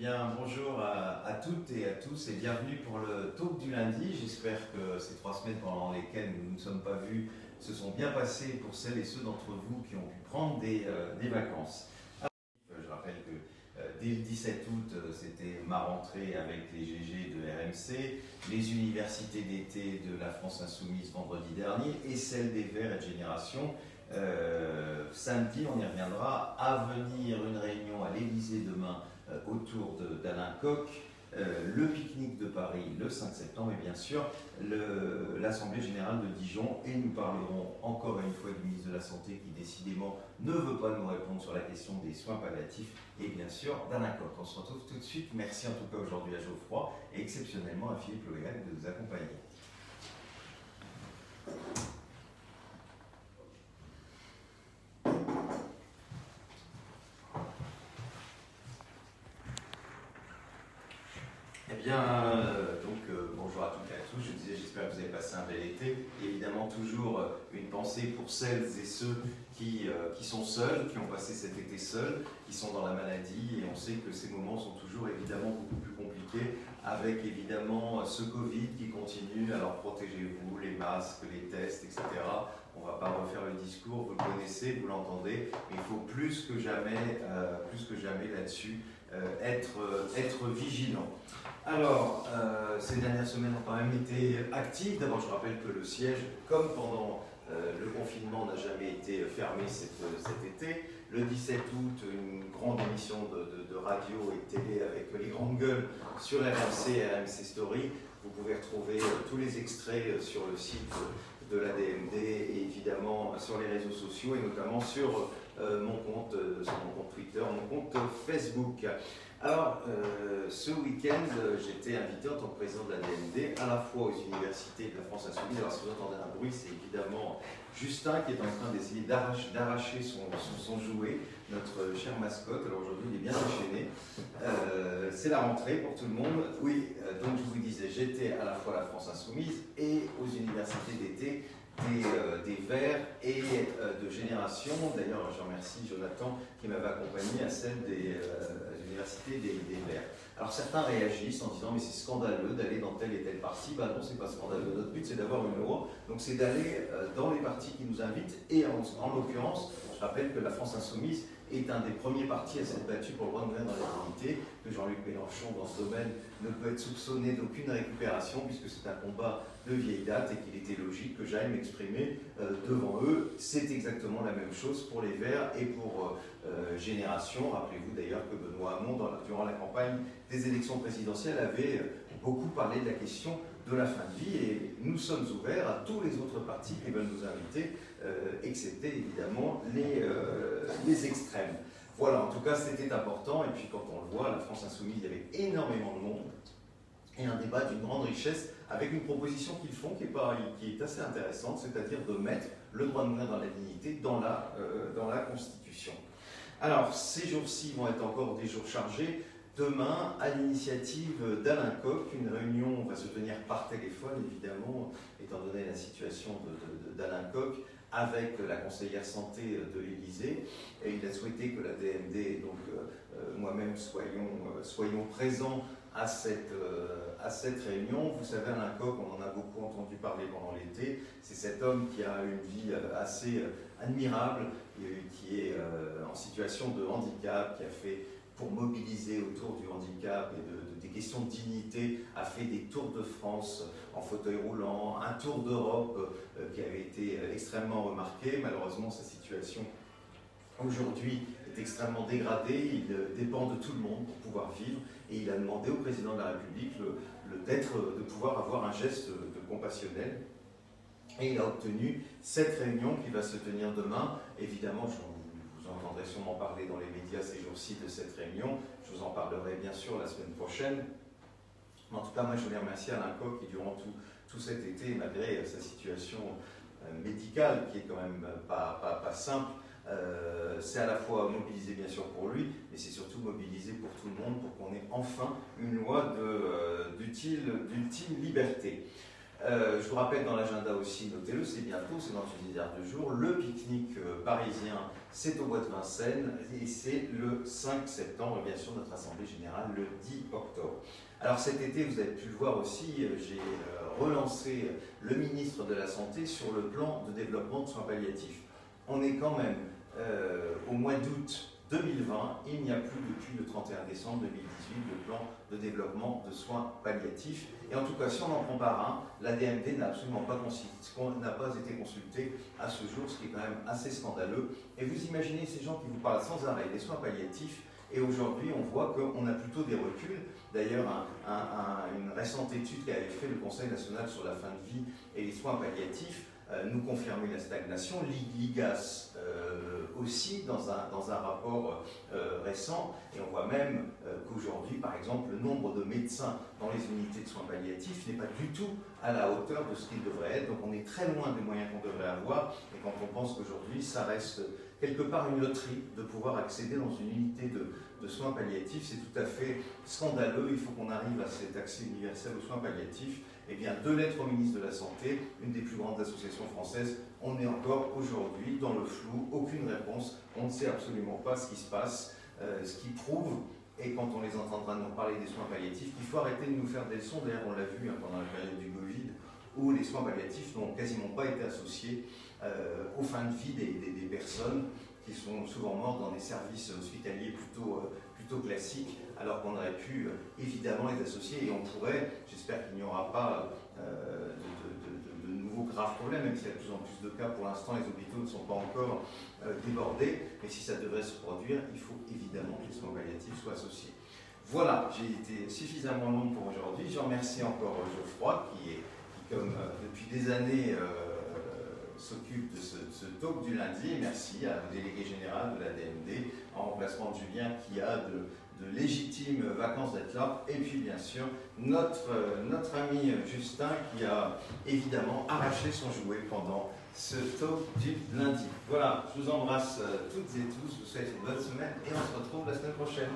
bien, bonjour à toutes et à tous et bienvenue pour le talk du lundi. J'espère que ces 3 semaines pendant lesquelles nous ne nous sommes pas vus se sont bien passées pour celles et ceux d'entre vous qui ont pu prendre des vacances. Je rappelle que dès le 17 août, c'était ma rentrée avec les GG de RMC, les universités d'été de la France Insoumise vendredi dernier et celle des Verts et de Génération. Samedi, on y reviendra, à venir une réunion à l'Élysée demain autour d'Alain Coq, le pique-nique de Paris le 5 septembre et bien sûr l'Assemblée Générale de Dijon. Et nous parlerons encore une fois du ministre de la Santé qui décidément ne veut pas nous répondre sur la question des soins palliatifs et bien sûr d'Alain Coq. On se retrouve tout de suite. Merci en tout cas aujourd'hui à Geoffroy et exceptionnellement à Philippe Loéal de nous accompagner. Bonjour à toutes et à tous. Je disais, j'espère que vous avez passé un bel été. Évidemment, toujours une pensée pour celles et ceux qui sont seuls, qui ont passé cet été seuls, qui sont dans la maladie. Et on sait que ces moments sont toujours évidemment beaucoup plus compliqués, avec évidemment ce Covid qui continue. Alors protégez-vous, les masques, les tests, etc. On ne va pas refaire le discours, vous le connaissez, vous l'entendez, mais il faut plus que jamais là-dessus être vigilant. Alors, ces dernières semaines ont quand même été actives. D'abord, je rappelle que le siège, comme pendant le confinement, n'a jamais été fermé cet été. Le 17 août, une grande émission de radio et de télé avec les grandes gueules sur RMC et RMC Story. Vous pouvez retrouver tous les extraits sur le site de l'ADMD et évidemment sur les réseaux sociaux et notamment sur mon compte Twitter, mon compte Facebook. Alors, ce week-end, j'étais invité en tant que président de l'ADMD à la fois aux universités de la France Insoumise. Alors, si vous entendez un bruit, c'est évidemment Justin qui est en train d'essayer d'arracher son jouet, notre chère mascotte. Alors aujourd'hui, il est bien déchaîné. C'est la rentrée pour tout le monde. Oui, donc je vous disais, j'étais à la fois à la France Insoumise et aux universités d'été des Verts et de Génération. D'ailleurs, je remercie Jonathan qui m'avait accompagné à celle des universités des Verts. Alors certains réagissent en disant mais c'est scandaleux d'aller dans telle et telle partie. Ben non, c'est pas scandaleux. Notre but c'est d'avoir une loi. Donc c'est d'aller dans les partis qui nous invitent. Et en l'occurrence, je rappelle que la France Insoumise est un des premiers partis à s'être battu pour le droit de mourir dans la dignité, que Jean-Luc Mélenchon dans ce domaine ne peut être soupçonné d'aucune récupération puisque c'est un combat de vieille date et qu'il était logique que j'aille m'exprimer devant eux. C'est exactement la même chose pour les Verts et pour Génération. Rappelez-vous d'ailleurs que Benoît Hamon, durant la campagne des élections présidentielles, avait beaucoup parlé de la question de la fin de vie et nous sommes ouverts à tous les autres partis qui veulent nous inviter, excepté évidemment les extrêmes. Voilà, en tout cas c'était important et puis quand on le voit, la France Insoumise, il y avait énormément de monde et un débat d'une grande richesse avec une proposition qu'ils font qui est assez intéressante, c'est-à-dire de mettre le droit de mourir dans la dignité dans la Constitution. Alors ces jours-ci vont être encore des jours chargés. Demain, à l'initiative d'Alain Coq, une réunion va se tenir par téléphone, évidemment, étant donné la situation d'Alain Coq, avec la conseillère santé de l'Élysée. Et il a souhaité que la DMD, donc moi-même, soyons présents à cette réunion. Vous savez, Alain Coq, on en a beaucoup entendu parler pendant l'été. C'est cet homme qui a une vie assez admirable, qui est en situation de handicap, qui a fait, pour mobiliser autour du handicap et des questions de dignité, a fait des tours de France en fauteuil roulant, un tour d'Europe qui avait été extrêmement remarqué. Malheureusement, sa situation aujourd'hui est extrêmement dégradée, il dépend de tout le monde pour pouvoir vivre et il a demandé au président de la République de pouvoir avoir un geste compassionnel. Et il a obtenu cette réunion qui va se tenir demain. Évidemment, vous entendrez sûrement parler dans les médias ces jours-ci de cette réunion. Je vous en parlerai bien sûr la semaine prochaine. Mais en tout cas, moi, je voulais remercier Alain Coq qui, durant tout cet été, malgré sa situation médicale, qui est quand même pas simple, c'est à la fois mobilisé bien sûr pour lui, mais c'est surtout mobilisé pour tout le monde, pour qu'on ait enfin une loi d'ultime liberté. Je vous rappelle dans l'agenda aussi, notez-le, c'est bientôt, c'est dans une dizaine de jours, le pique-nique parisien, c'est au bois de Vincennes, et c'est le 5 septembre, et bien sûr notre assemblée générale le 10 octobre. Alors cet été, vous avez pu le voir aussi, j'ai relancé le ministre de la Santé sur le plan de développement de soins palliatifs. On est quand même au mois d'août 2020, il n'y a plus depuis le 31 décembre 2018 de plan de développement de soins palliatifs. Et en tout cas, si on n'en prend pas un, la DMD n'a absolument pas été consultée à ce jour, ce qui est quand même assez scandaleux. Et vous imaginez ces gens qui vous parlent sans arrêt des soins palliatifs, et aujourd'hui on voit qu'on a plutôt des reculs. D'ailleurs, une récente étude qui avait fait le Conseil national sur la fin de vie et les soins palliatifs nous confirmait la stagnation. L'IGAS aussi dans un rapport récent, et on voit même qu'aujourd'hui, par exemple, le nombre de médecins dans les unités de soins palliatifs n'est pas du tout à la hauteur de ce qu'il devrait être. Donc on est très loin des moyens qu'on devrait avoir, et quand on pense qu'aujourd'hui ça reste quelque part une loterie de pouvoir accéder dans une unité de soins palliatifs, c'est tout à fait scandaleux. Il faut qu'on arrive à cet accès universel aux soins palliatifs. Eh bien, 2 lettres au ministre de la Santé, une des plus grandes associations françaises, on est encore aujourd'hui dans le flou, aucune réponse, on ne sait absolument pas ce qui se passe, ce qui prouve, et quand on les entendra nous parler des soins palliatifs, qu'il faut arrêter de nous faire des leçons. D'ailleurs, on l'a vu pendant la période du Covid, où les soins palliatifs n'ont quasiment pas été associés aux fins de vie des personnes qui sont souvent mortes dans des services hospitaliers plutôt classiques, alors qu'on aurait pu évidemment les associer, et on pourrait, j'espère qu'il n'y aura pas de nouveaux graves problèmes, même s'il y a de plus en plus de cas. Pour l'instant, les hôpitaux ne sont pas encore débordés, mais si ça devrait se produire, il faut évidemment que les soins palliatifs soient associés. Voilà, j'ai été suffisamment long pour aujourd'hui. Je remercie encore Geoffroy, qui comme depuis des années, s'occupe de ce talk du lundi. Et merci à le délégué général de la DMD, en remplacement de Julien, qui a de légitimes vacances d'être là. Et puis bien sûr, notre ami Justin, qui a évidemment arraché son jouet pendant ce talk du lundi. Voilà, je vous embrasse toutes et tous, je vous souhaite une bonne semaine et on se retrouve la semaine prochaine.